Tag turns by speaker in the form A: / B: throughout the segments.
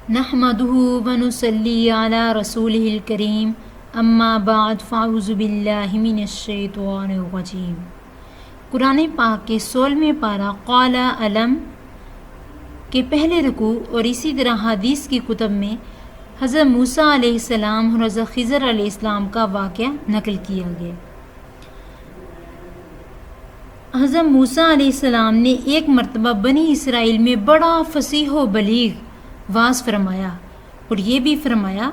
A: نحمده ونصلي على رسوله الكريم اما بعد فاعوذ باللہ من الشیطان الرجیم۔ قرآن پاک کے 16ویں پارہ قال علم کے پہلے رکوع اور اسی طرح حدیث کی کتب میں حضرت موسیٰ علیہ السلام اور حضرت خضر علیہ السلام کا واقعہ نقل کیا گیا۔ حضرت موسیٰ علیہ السلام نے ایک مرتبہ بنی اسرائیل میں بڑا فصیح و بلیغ واعظ فرمایا اور یہ بھی فرمایا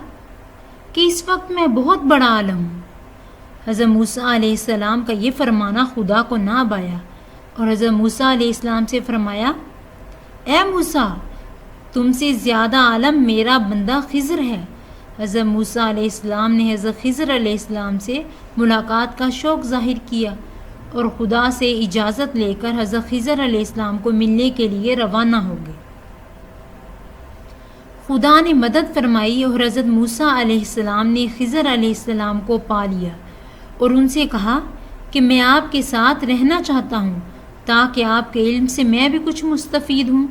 A: کہ اس وقت میں بہت بڑا عالم ہوں۔ حضرت موسیٰ علیہ السلام کا یہ فرمانا خدا کو نہ بھایا اور حضرت موسیٰ علیہ السلام سے فرمایا، اے موسیٰ، تم سے زیادہ عالم میرا بندہ خضر ہے۔ حضرت موسیٰ علیہ السلام نے حضرت خضر علیہ السلام سے ملاقات کا شوق ظاہر کیا اور خدا سے اجازت لے کر حضرت خضر علیہ السلام کو ملنے کے لیے روانہ ہو گئے۔ خدا نے مدد فرمائی اور حضرت موسیٰ علیہ السلام نے خضر علیہ السلام کو پا لیا اور ان سے کہا کہ میں آپ کے ساتھ رہنا چاہتا ہوں تاکہ آپ کے علم سے میں بھی کچھ مستفید ہوں،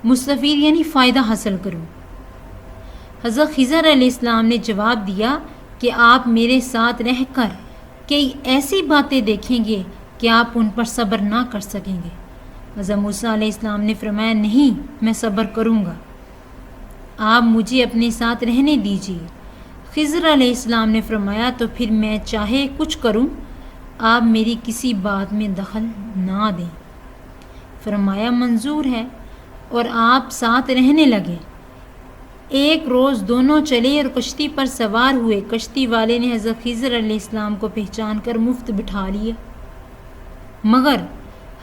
A: مستفید یعنی فائدہ حاصل کروں۔ حضرت خضر علیہ السلام نے جواب دیا کہ آپ میرے ساتھ رہ کر کئی ایسی باتیں دیکھیں گے کہ آپ ان پر صبر نہ کر سکیں گے۔ حضرت موسیٰ علیہ السلام نے فرمایا، نہیں، میں صبر کروں گا، آپ مجھے اپنے ساتھ رہنے دیجیے۔ خضر علیہ السلام نے فرمایا، تو پھر میں چاہے کچھ کروں، آپ میری کسی بات میں دخل نہ دیں۔ فرمایا منظور ہے، اور آپ ساتھ رہنے لگے۔ ایک روز دونوں چلے اور کشتی پر سوار ہوئے۔ کشتی والے نے حضرت خضر علیہ السلام کو پہچان کر مفت بٹھا لیا، مگر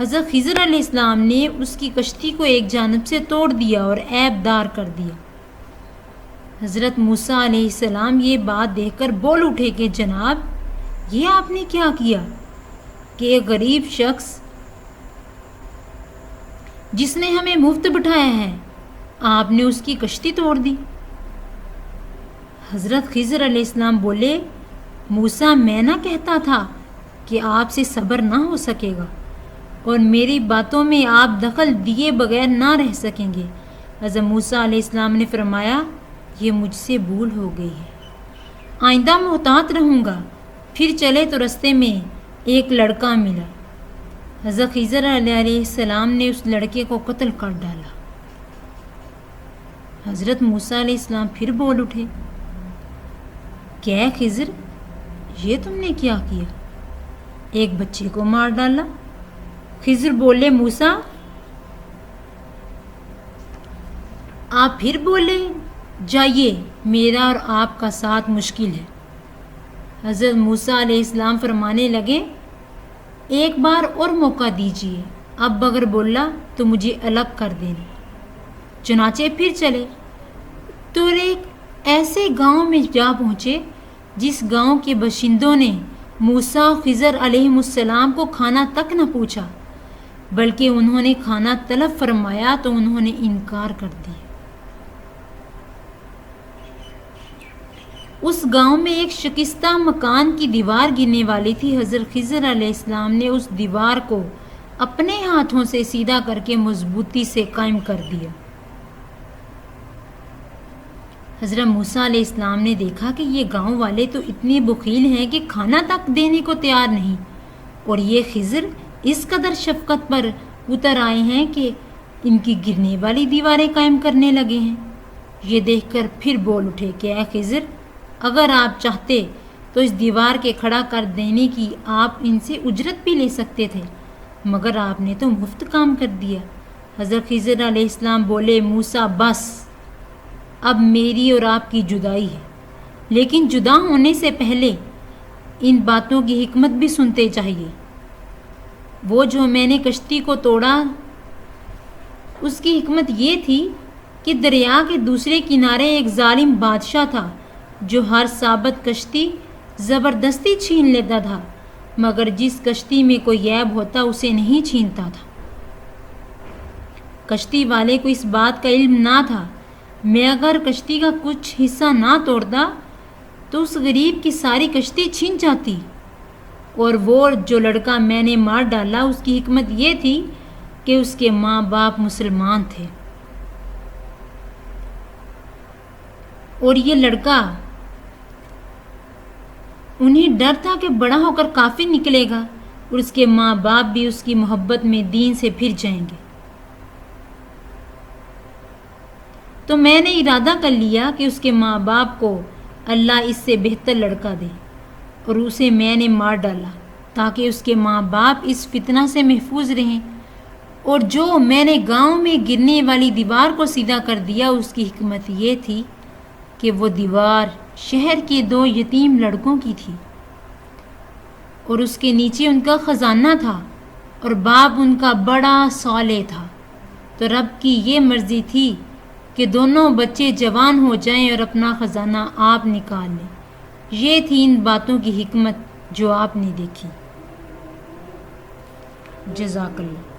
A: حضرت خضر علیہ السلام نے اس کی کشتی کو ایک جانب سے توڑ دیا اور عیب دار کر دیا۔ حضرت موسیٰ علیہ السلام یہ بات دیکھ کر بول اٹھے کہ جناب، یہ آپ نے کیا کیا کہ ایک غریب شخص جس نے ہمیں مفت بٹھایا ہے، آپ نے اس کی کشتی توڑ دی۔ حضرت خضر علیہ السلام بولے، موسیٰ، میں نہ کہتا تھا کہ آپ سے صبر نہ ہو سکے گا اور میری باتوں میں آپ دخل دیے بغیر نہ رہ سکیں گے۔ حضرت موسیٰ علیہ السلام نے فرمایا، یہ مجھ سے بھول ہو گئی ہے، آئندہ محتاط رہوں گا۔ پھر چلے تو رستے میں ایک لڑکا ملا۔ حضرت خضر علیہ السلام نے اس لڑکے کو قتل کر ڈالا۔ حضرت موسیٰ علیہ السلام پھر بول اٹھے، کیا خضر، یہ تم نے کیا کیا؟ ایک بچے کو مار ڈالا۔ خضر بولے، موسیٰ، آپ پھر بولے، جائیے، میرا اور آپ کا ساتھ مشکل ہے۔ حضرت موسیٰ علیہ السلام فرمانے لگے، ایک بار اور موقع دیجیے، اب اگر بولا تو مجھے الگ کر دینا۔ چنانچہ پھر چلے تو ایک ایسے گاؤں میں جا پہنچے جس گاؤں کے باشندوں نے موسیٰ و خضر علیہ السلام کو کھانا تک نہ پوچھا، بلکہ انہوں نے کھانا طلب فرمایا تو انہوں نے انکار کر دیا۔ اس گاؤں میں ایک شکستہ مکان کی دیوار گرنے والی تھی۔ حضرت خضر علیہ السلام نے اس دیوار کو اپنے ہاتھوں سے سیدھا کر کے مضبوطی سے قائم کر دیا۔ حضرت موسیٰ علیہ السلام نے دیکھا کہ یہ گاؤں والے تو اتنے بخیل ہیں کہ کھانا تک دینے کو تیار نہیں، اور یہ خضر اس قدر شفقت پر اتر آئے ہیں کہ ان کی گرنے والی دیواریں قائم کرنے لگے ہیں۔ یہ دیکھ کر پھر بول اٹھے کہ اے خضر، اگر آپ چاہتے تو اس دیوار کے کھڑا کر دینے کی آپ ان سے اجرت بھی لے سکتے تھے، مگر آپ نے تو مفت کام کر دیا۔ حضرت خضر علیہ السلام بولے، موسیٰ، بس اب میری اور آپ کی جدائی ہے، لیکن جدا ہونے سے پہلے ان باتوں کی حکمت بھی سنتے چاہیے۔ وہ جو میں نے کشتی کو توڑا، اس کی حکمت یہ تھی کہ دریا کے دوسرے کنارے ایک ظالم بادشاہ تھا جو ہر ثابت کشتی زبردستی چھین لیتا تھا، مگر جس کشتی میں کوئی عیب ہوتا اسے نہیں چھینتا تھا۔ کشتی والے کو اس بات کا علم نہ تھا، میں اگر کشتی کا کچھ حصہ نہ توڑتا تو اس غریب کی ساری کشتی چھین جاتی، اور وہ جو لڑکا میں نے مار ڈالا، اس کی حکمت یہ تھی کہ اس کے ماں باپ مسلمان تھے۔ اور یہ لڑکا انہیں ڈر تھا کہ بڑا ہو کر کافر نکلے گا اور اس کے ماں باپ بھی اس کی محبت میں دین سے پھر جائیں گے۔ تو میں نے ارادہ کر لیا کہ اس کے ماں باپ کو اللہ اس سے بہتر لڑکا دے، اور اسے میں نے مار ڈالا تاکہ اس کے ماں باپ اس فتنہ سے محفوظ رہیں۔ اور جو میں نے گاؤں میں گرنے والی دیوار کو سیدھا کر دیا، اس کی حکمت یہ تھی کہ وہ دیوار شہر کے 2 یتیم لڑکوں کی تھی، اور اس کے نیچے ان کا خزانہ تھا، اور باپ ان کا بڑا صالح تھا۔ تو رب کی یہ مرضی تھی کہ دونوں بچے جوان ہو جائیں اور اپنا خزانہ آپ نکال لیں۔ یہ تھی ان باتوں کی حکمت جو آپ نے دیکھی۔ جزاک اللہ۔